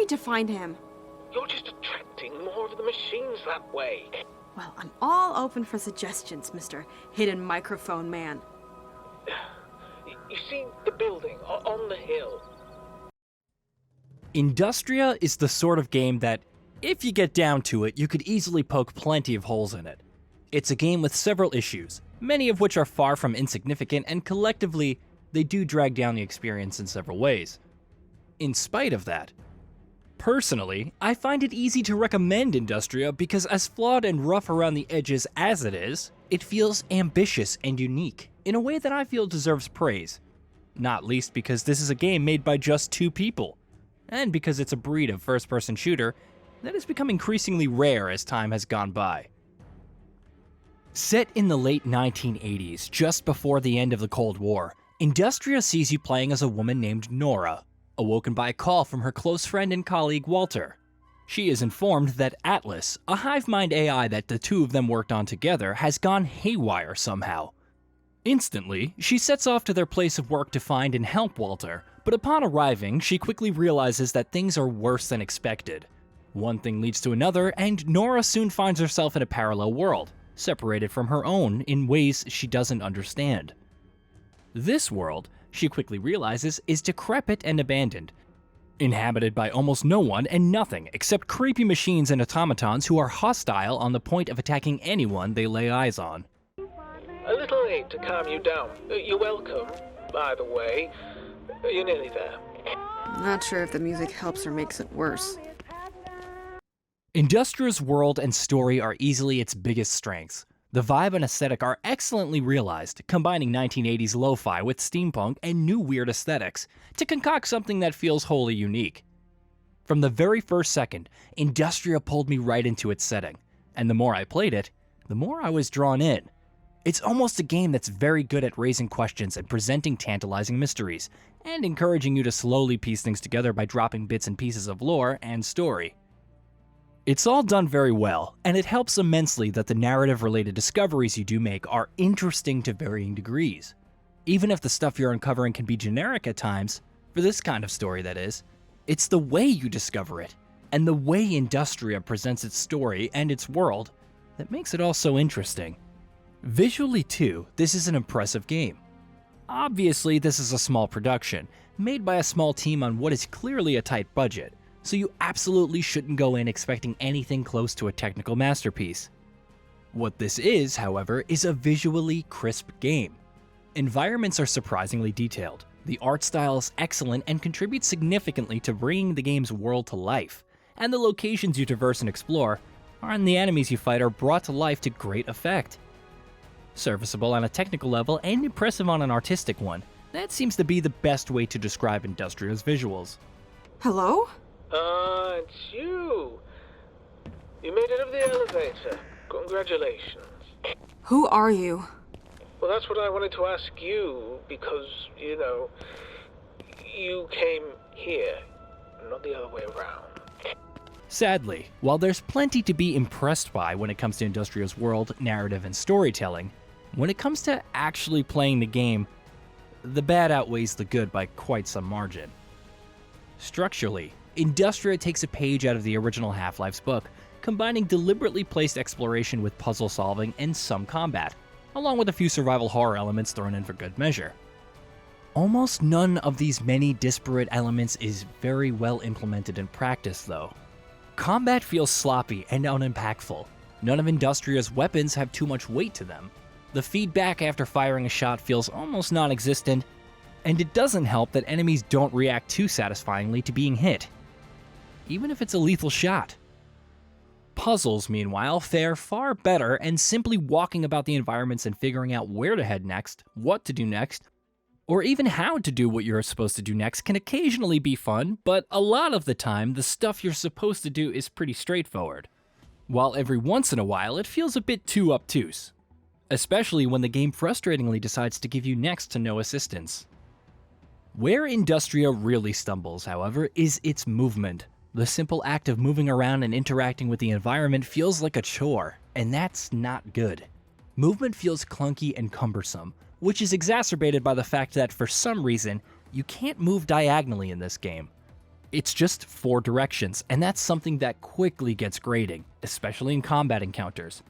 need to find him. You're just attracting more of the machines that way. Well, I'm all open for suggestions, Mr. Hidden Microphone Man. You see the building on the hill? Industria is the sort of game that, if you get down to it, you could easily poke plenty of holes in it. It's a game with several issues, many of which are far from insignificant, and collectively, they do drag down the experience in several ways. In spite of that, personally, I find it easy to recommend Industria because as flawed and rough around the edges as it is, it feels ambitious and unique in a way that I feel deserves praise. Not least because this is a game made by just 2 people, and because it's a breed of first-person shooter that has become increasingly rare as time has gone by. Set in the late 1980s, just before the end of the Cold War, Industria sees you playing as a woman named Nora, awoken by a call from her close friend and colleague Walter. She is informed that Atlas, a hive mind AI that the 2 of them worked on together, has gone haywire somehow. Instantly, she sets off to their place of work to find and help Walter, but upon arriving, she quickly realizes that things are worse than expected. One thing leads to another, and Nora soon finds herself in a parallel world, separated from her own in ways she doesn't understand. This world, she quickly realizes, is decrepit and abandoned, inhabited by almost no one and nothing except creepy machines and automatons who are hostile on the point of attacking anyone they lay eyes on. A little aid to calm you down. You're welcome, by the way. You're nearly there. Not sure if the music helps or makes it worse. Industria's world and story are easily its biggest strengths. The vibe and aesthetic are excellently realized, combining 1980s lo-fi with steampunk and new weird aesthetics to concoct something that feels wholly unique. From the very first second, Industria pulled me right into its setting, and the more I played it, the more I was drawn in. It's almost a game that's very good at raising questions and presenting tantalizing mysteries, and encouraging you to slowly piece things together by dropping bits and pieces of lore and story. It's all done very well, and it helps immensely that the narrative-related discoveries you do make are interesting to varying degrees. Even if the stuff you're uncovering can be generic at times, for this kind of story that is, it's the way you discover it, and the way Industria presents its story and its world that makes it all so interesting. Visually too, this is an impressive game. Obviously, this is a small production, made by a small team on what is clearly a tight budget, so you absolutely shouldn't go in expecting anything close to a technical masterpiece. What this is, however, is a visually crisp game. Environments are surprisingly detailed, the art style is excellent and contributes significantly to bringing the game's world to life, and the locations you traverse and explore, and the enemies you fight are brought to life to great effect. Serviceable on a technical level and impressive on an artistic one, that seems to be the best way to describe Industria's visuals. Hello? It's you. You made it up the elevator. Congratulations. Who are you? Well, that's what I wanted to ask you, because, you know, you came here, not the other way around. Sadly, while there's plenty to be impressed by when it comes to Industria's world, narrative, and storytelling, when it comes to actually playing the game, the bad outweighs the good by quite some margin. Structurally, Industria takes a page out of the original Half-Life's book, combining deliberately placed exploration with puzzle solving and some combat, along with a few survival horror elements thrown in for good measure. Almost none of these many disparate elements is very well implemented in practice, though. Combat feels sloppy and unimpactful. None of Industria's weapons have too much weight to them. The feedback after firing a shot feels almost non-existent, and it doesn't help that enemies don't react too satisfyingly to being hit, even if it's a lethal shot. Puzzles, meanwhile, fare far better, and simply walking about the environments and figuring out where to head next, what to do next, or even how to do what you're supposed to do next can occasionally be fun, but a lot of the time, the stuff you're supposed to do is pretty straightforward. While every once in a while, it feels a bit too obtuse, especially when the game frustratingly decides to give you next to no assistance. Where Industria really stumbles, however, is its movement. The simple act of moving around and interacting with the environment feels like a chore, and that's not good. Movement feels clunky and cumbersome, which is exacerbated by the fact that for some reason, you can't move diagonally in this game. It's just 4 directions, and that's something that quickly gets grating, especially in combat encounters.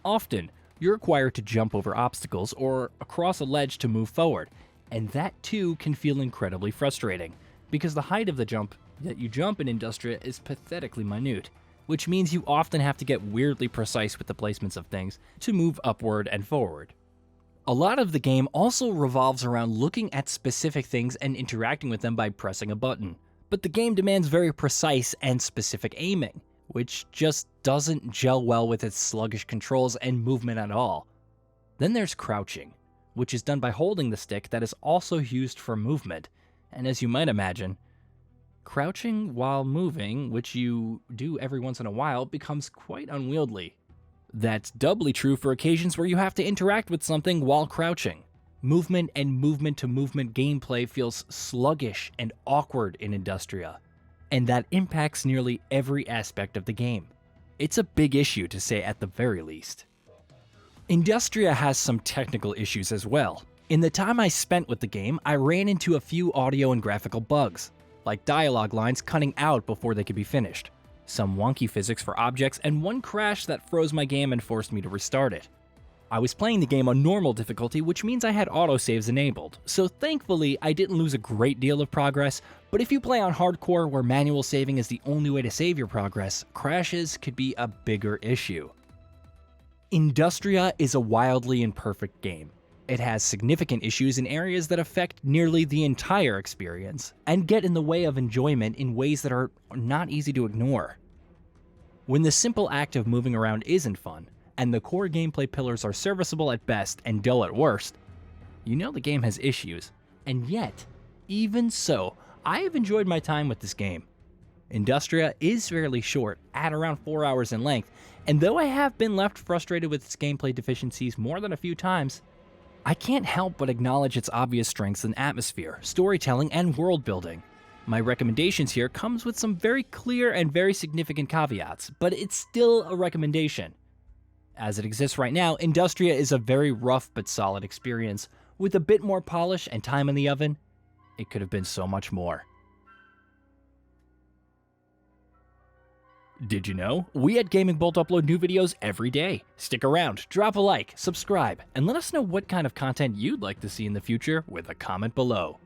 Often, you're required to jump over obstacles or across a ledge to move forward, and that too can feel incredibly frustrating, because the height of the jump that you jump in Industria is pathetically minute, which means you often have to get weirdly precise with the placements of things to move upward and forward. A lot of the game also revolves around looking at specific things and interacting with them by pressing a button, but the game demands very precise and specific aiming, which just doesn't gel well with its sluggish controls and movement at all. Then there's crouching, which is done by holding the stick that is also used for movement, and as you might imagine, crouching while moving, which you do every once in a while, becomes quite unwieldy. That's doubly true for occasions where you have to interact with something while crouching. Movement and movement-to-movement gameplay feels sluggish and awkward in Industria, and that impacts nearly every aspect of the game. It's a big issue to say at the very least. Industria has some technical issues as well. In the time I spent with the game, I ran into a few audio and graphical bugs, like dialogue lines cutting out before they could be finished, some wonky physics for objects, and one crash that froze my game and forced me to restart it. I was playing the game on normal difficulty, which means I had autosaves enabled, so thankfully I didn't lose a great deal of progress, but if you play on hardcore where manual saving is the only way to save your progress, crashes could be a bigger issue. Industria is a wildly imperfect game. It has significant issues in areas that affect nearly the entire experience, and get in the way of enjoyment in ways that are not easy to ignore. When the simple act of moving around isn't fun, and the core gameplay pillars are serviceable at best and dull at worst, you know the game has issues. And yet, even so, I have enjoyed my time with this game. Industria is fairly short, at around 4 hours in length, and though I have been left frustrated with its gameplay deficiencies more than a few times, I can't help but acknowledge its obvious strengths in atmosphere, storytelling, and world building. My recommendations here comes with some very clear and very significant caveats, but it's still a recommendation. As it exists right now, Industria is a very rough but solid experience. With a bit more polish and time in the oven, it could have been so much more. Did you know? We at GamingBolt upload new videos every day. Stick around, drop a like, subscribe, and let us know what kind of content you'd like to see in the future with a comment below.